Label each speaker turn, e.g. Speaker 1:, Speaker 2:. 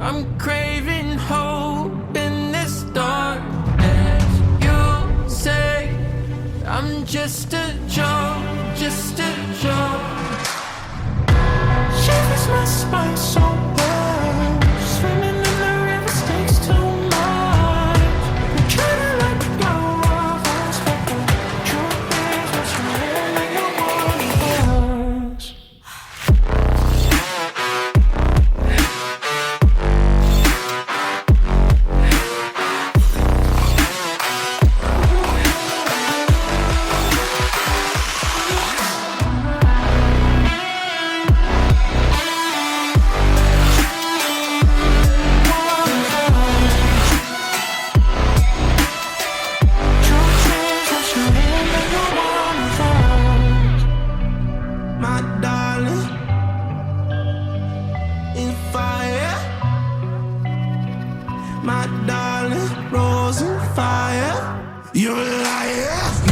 Speaker 1: I'm craving hope in this darkness. You say I'm just a joke, just a joke. Shivers my spine so bad. Swimming in the river stakes too much. I'm trying to let go of us, but the truth is what's really your one. My darling, in fire. My darling, rose in fire. You're a liar.